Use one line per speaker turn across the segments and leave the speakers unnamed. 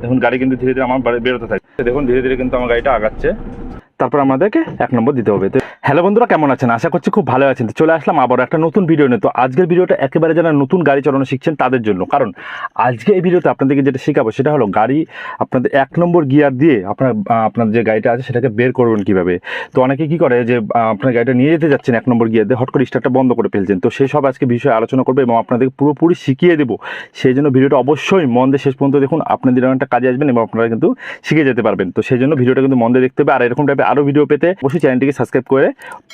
দেখুন গাড়ি কিন্তু ধীরে ধীরে আমার বেরোতে থাকে। দেখুন ধীরে ধীরে কিন্তু আমার গাড়িটা আগাচ্ছে। তারপর আমাদেরকে 1 নম্বর দিতে হবে। তো হ্যালো বন্ধুরা, কেমন আছেন? আশা করছি খুব ভালো আছেন। তো চলে আসলাম আবার একটা নতুন ভিডিও নিয়ে। তো আজকের ভিডিওটা একেবারে যারা নতুন গাড়ি চালানো শিখছেন তাদের জন্য, কারণ আজকে এই ভিডিওতে আপনাদেরকে যেটা শেখাবো সেটা হলো গাড়ি আপনাদের 1 নম্বর গিয়ার দিয়ে আপনার যে গাড়িটা আছে সেটাকে বের করবেন কীভাবে। তো অনেকে কী করে যে আপনার গাড়িটা নিয়ে যেতে যাচ্ছেন 1 নম্বর গিয়ার দিয়ে, হট করে স্টার্টটা বন্ধ করে ফেলছেন। তো সেই সব আজকে বিষয়ে আলোচনা করবে এবং আপনাদেরকে পুরোপুরি শিখিয়ে দেবো। সেই জন্য ভিডিওটা অবশ্যই মন দিয়ে শেষ পর্যন্ত দেখুন, আপনাদের একটা কাজে আসবেন এবং আপনারা কিন্তু শিখে যেতে পারবেন। তো সেই জন্য ভিডিওটা কিন্তু মন দিয়ে দেখতে হবে। আর এরকম টাইপের আরও ভিডিও পেতে অবশ্যই চ্যানেলটিকে সাবস্ক্রাইব করে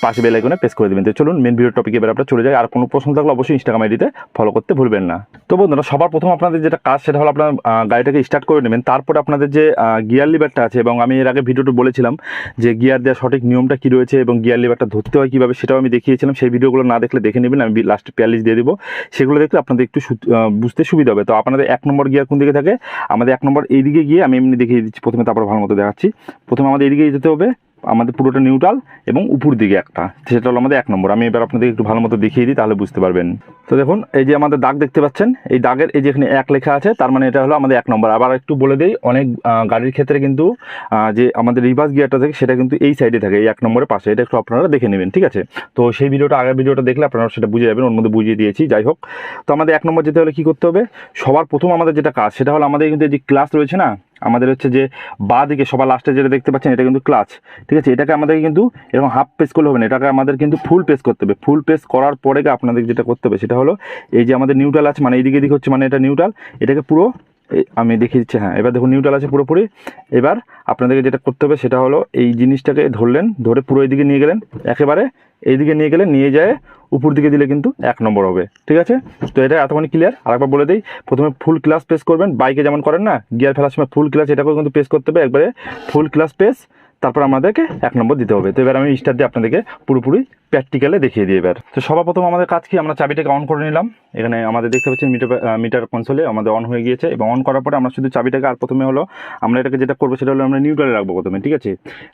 পাশে বেল আইকনে প্রেস করে দেবেন। তো চলুন মেন ভিডিও টপিকে এবার আমরা চলে যাই। আর কোনো প্রশ্ন থাকলে অবশ্যই ইনস্টাগ্রাম আইডিতে ফলো করতে ভুলবেন না। তো বন্ধুরা, সবার প্রথম আপনাদের যেটা কাজ সেটা হলো আপনার গাড়িটাকে স্টার্ট করে নেবেন। তারপরে আপনাদের যে গিয়ার লিভারটা আছে, এবং আমি এর আগে ভিডিওটা বলেছিলাম যে গিয়ার দেওয়ার সঠিক নিয়মটা কী রয়েছে এবং গিয়ার লিভারটা ধরতে হয় কীভাবে, সেটাও আমি দেখিয়েছিলাম। সেই ভিডিওগুলো না দেখলে দেখে নেবেন, আমি লাস্টে প্লেলিস্ট দিয়ে দেবো। সেগুলো দেখলে আপনাদের একটু বুঝতে সুবিধা হবে। তো আপনাদের 1 নম্বর গিয়ার কোন দিকে থাকে, আমাদের 1 নম্বর এইদিকে গিয়ে আমি এমনি দেখিয়ে দিচ্ছি প্রথমে, তারপর ভালো মতো দেখাচ্ছি। প্রথমে আমাদের এইদিকে যেতে হবে, আমাদের পুরোটা নিউট্রাল এবং উপর দিকে একটা, সেটা হলো আমাদের 1 নম্বর। আমি এবার আপনাদের একটু ভালো মতো দেখিয়ে দিই, তাহলে বুঝতে পারবেন। তো দেখুন এই যে আমাদের দাগ দেখতে পাচ্ছেন, এই দাগের এই যেখানে 1 লেখা আছে, তার মানে এটা হলো আমাদের 1 নম্বর। আবার একটু বলে দিই, অনেক গাড়ির ক্ষেত্রে কিন্তু যে আমাদের রিভার্স গিয়ারটা থাকে সেটা কিন্তু এই সাইডে থাকে, এই 1 নম্বরের পাশে। এটা একটু আপনারা দেখে নেবেন, ঠিক আছে? তো সেই ভিডিওটা, আগের ভিডিওটা দেখলে আপনারা সেটা বুঝে যাবেন, ওর মধ্যে বুঝিয়ে দিয়েছি। যাই হোক, তো আমাদের 1 নম্বর যেতে হলে কী করতে হবে, সবার প্রথম আমাদের যেটা কাজ সেটা হলো আমাদের কিন্তু এই যে ক্লাচ রয়েছে না, আমাদের হচ্ছে যে বাঁ দিকে সবার লাস্টে যেটা দেখতে পাচ্ছেন এটা কিন্তু ক্লাচ, ঠিক আছে? এটাকে আমাদের কিন্তু এরকম হাফ প্রেস করলে হবে না, এটাকে আমাদের কিন্তু ফুল প্রেস করতে হবে। ফুল প্রেস করার পরে আপনাদের যেটা করতে হবে সেটা হলো এই যে আমাদের নিউট্রাল আছে, মানে এইদিকে দিকে হচ্ছে মানে এটা নিউট্রাল, এটাকে পুরো আমি দেখিয়ে দিচ্ছি। হ্যাঁ, এবার দেখুন নিউট্রাল আছে পুরোপুরি। এবার আপনাদেরকে যেটা করতে হবে সেটা হলো এই জিনিসটাকে ধরলেন, ধরে পুরো এইদিকে নিয়ে গেলেন, একেবারে এইদিকে নিয়ে গেলেন, নিয়ে যায় উপর দিকে দিলে কিন্তু 1 নম্বর হবে, ঠিক আছে? তো এটা এতখানি ক্লিয়ার। আরেকবার বলে দিই, প্রথমে ফুল ক্লাচ প্রেস করবেন, বাইকে যেমন করেন না গিয়ার ফেলার সময় ফুল ক্লাচ, এটাকেও কিন্তু প্রেস করতে হবে, একবারে ফুল ক্লাচ প্রেস, তারপর আমাদেরকে 1 নম্বর দিতে হবে। তো এবার আমি স্টার্ট দিয়ে আপনাদেরকে পুরোপুরি প্র্যাকটিক্যালে দেখিয়ে দিই এবার। তো সবার প্রথম আমাদের কাজ কি, আমরা চাবিটাকে অন করে নিলাম। এখানে আমাদের দেখতে পাচ্ছেন মিটার কনসোলে আমাদের অন হয়ে গিয়েছে, এবং অন করার পরে আমরা শুধু চাবিটাকে, আর প্রথমে হলো আমরা এটাকে যেটা করবো সেটা হলো আমরা নিউট্রালে রাখবো প্রথমে, ঠিক আছে?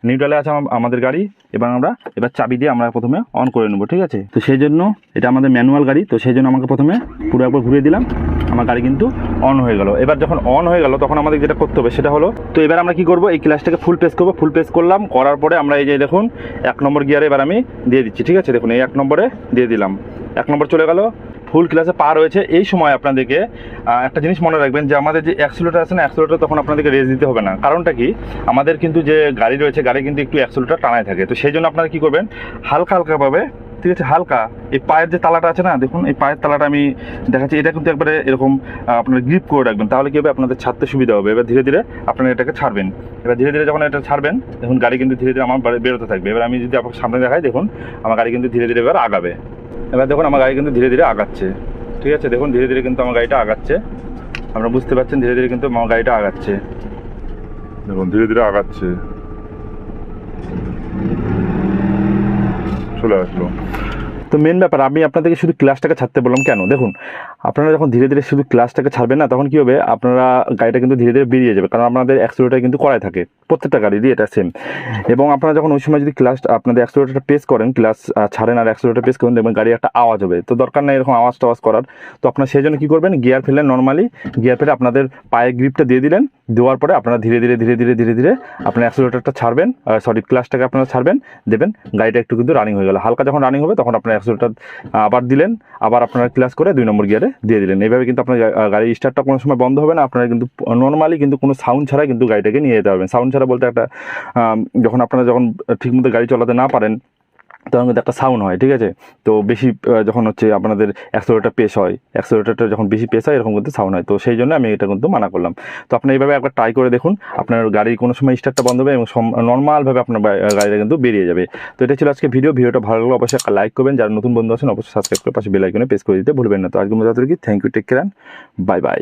নিউট্রালে আছে আমাদের গাড়ি, এবং আমরা এবার চাবি দিয়ে আমরা প্রথমে অন করে নেবো, ঠিক আছে? তো সেই জন্য এটা আমাদের ম্যানুয়াল গাড়ি, তো সেই জন্য আমাকে প্রথমে পুরো একবার ঘুরিয়ে দিলাম, আমার গাড়ি কিন্তু অন হয়ে গেল। এবার যখন অন হয়ে গেল তখন আমাদের যেটা করতে হবে সেটা হলো, তো এবার আমরা কি করবো, এই ক্লাচটাকে ফুল প্রেস করবো। ফুল প্রেস করলাম, করার পরে আমরা এই যে দেখুন 1 নম্বর গিয়ারে এবার আমি দিয়ে দিচ্ছি, ঠিক আছে? দেখুন এই 1 নম্বরে দিয়ে দিলাম, 1 নম্বর চলে গেল, ফুল ক্লাসে পা রয়েছে। এই সময় আপনাদেরকে একটা জিনিস মনে রাখবেন, যে আমাদের যে অ্যাক্সিলারেটর আছে না, অ্যাক্সিলারেটর তখন আপনাদেরকে রেস দিতে হবে না। কারণটা কি, আমাদের কিন্তু যে গাড়ি রয়েছে, গাড়ি কিন্তু একটু অ্যাক্সিলারেটর টানায় থাকে। তো সেই জন্য আপনারা কী করবেন, হালকা হালকাভাবে, ঠিক আছে, হালকা এই পায়ের যে তালাটা আছে না, দেখুন এই পায়ের তালাটা আমি দেখাচ্ছি, এটা কিন্তু একবারে এরকম আপনারা গ্রিপ করে রাখবেন, তাহলে কী হবে, আপনাদের ছাড়তে সুবিধা হবে। এবার ধীরে ধীরে আপনারা এটাকে ছাড়বেন। এবার ধীরে ধীরে যখন এটা ছাড়বেন, দেখুন গাড়ি কিন্তু ধীরে ধীরে আমার বেরোতে থাকবে। এবার আমি যদি আপনার সামনে দেখাই, দেখুন আমার গাড়ি কিন্তু ধীরে ধীরে এবার আগাবে। এবার দেখুন আমার গাড়ি কিন্তু ধীরে ধীরে আগাচ্ছে, ঠিক আছে? দেখুন ধীরে ধীরে কিন্তু আমার গাড়িটা আগাচ্ছে, আপনারা বুঝতে পারছেন, ধীরে ধীরে কিন্তু আমার গাড়িটা আগাচ্ছে, দেখুন ধীরে ধীরে আগাচ্ছে, চলে আসলো। তো মেন ব্যাপার, আমি আপনাদেরকে শুধু ক্লাচটাকে ছাড়তে বললাম কেন, দেখুন আপনারা যখন ধীরে ধীরে শুধু ক্লাচটাকে ছাড়বেন না, তখন কী হবে, আপনারা গাড়িটা কিন্তু ধীরে ধীরে বেরিয়ে যাবে, কারণ আপনাদের অ্যাক্সিলারেটর কিন্তু করাই থাকে, প্রত্যেকটা গাড়িরই এটা সেম। এবং আপনারা যখন ওই সময় যদি আপনাদের অ্যাক্সিলারেটরটা প্রেস করেন, ক্লাচ ছাড়েন আর অ্যাক্সিলারেটর প্রেস করেন, দেখবেন গাড়ি একটা আওয়াজ হবে। তো দরকার নেই এরকম আওয়াজ করার। তো আপনারা সেই জন্য কী করবেন, গিয়ার ফেললেন, নর্মালি গিয়ার ফেলে আপনাদের পায়ে গ্রিপটা দিয়ে দিলেন, দেওয়ার পরে আপনারা ধীরে ধীরে ধীরে ধীরে ধীরে ধীরে আপনার অ্যাক্সিলারেটরটা ছাড়বেন, সরি ক্লাচটাকে আপনারা ছাড়বেন, দেবেন, গাড়িটা একটু কিন্তু রানিং হয়ে গেল। হালকা যখন রানিং হবে তখন আপনার অ্যাক্সিলারেটর আবার দিলেন, আবার আপনারা ক্লাচ করে 2 নম্বর গিয়ারে দিয়ে দিলেন। এইভাবে কিন্তু আপনার গাড়ির স্টার্টটা কোনো সময় বন্ধ হবে না। আপনারা কিন্তু নর্মালি কিন্তু কোনো সাউন্ড ছাড়াই কিন্তু গাড়িটাকে নিয়ে যেতে পারবেন। সাউন্ড ছাড়া বলতে একটা যখন আপনারা ঠিকমতো গাড়ি চালাতে না পারেন, তখন কিন্তু একটা সাউন্ড হয়, ঠিক আছে? তো বেশি যখন হচ্ছে আপনাদের অ্যাক্সিলারেটর পেস হয়, অ্যাক্সিলারেটরটা যখন বেশি পেস হয়, এরকম কিন্তু সাউন্ড হয়। তো সেই জন্য আমি এটা কিন্তু মানা করলাম। তো আপনি এইভাবে একবার ট্রাই করে দেখুন, আপনার গাড়ির কোনো সময় স্টার্টটা বন্ধ হবে এবং নর্মালভাবে আপনার গাড়িটা কিন্তু বেরিয়ে যাবে। তো এটা ছিল আজকে ভিডিওটা ভালো লাগলে অবশ্যই একটা লাইক করবেন, যারা নতুন বন্ধু আছেন অবশ্যই সাবস্ক্রাইব করে পাশে বেল আইকনে প্রেস করে দিতে ভুলবেন না। তো আজকের মতো এতটুকুই, thank you, take care, bye by.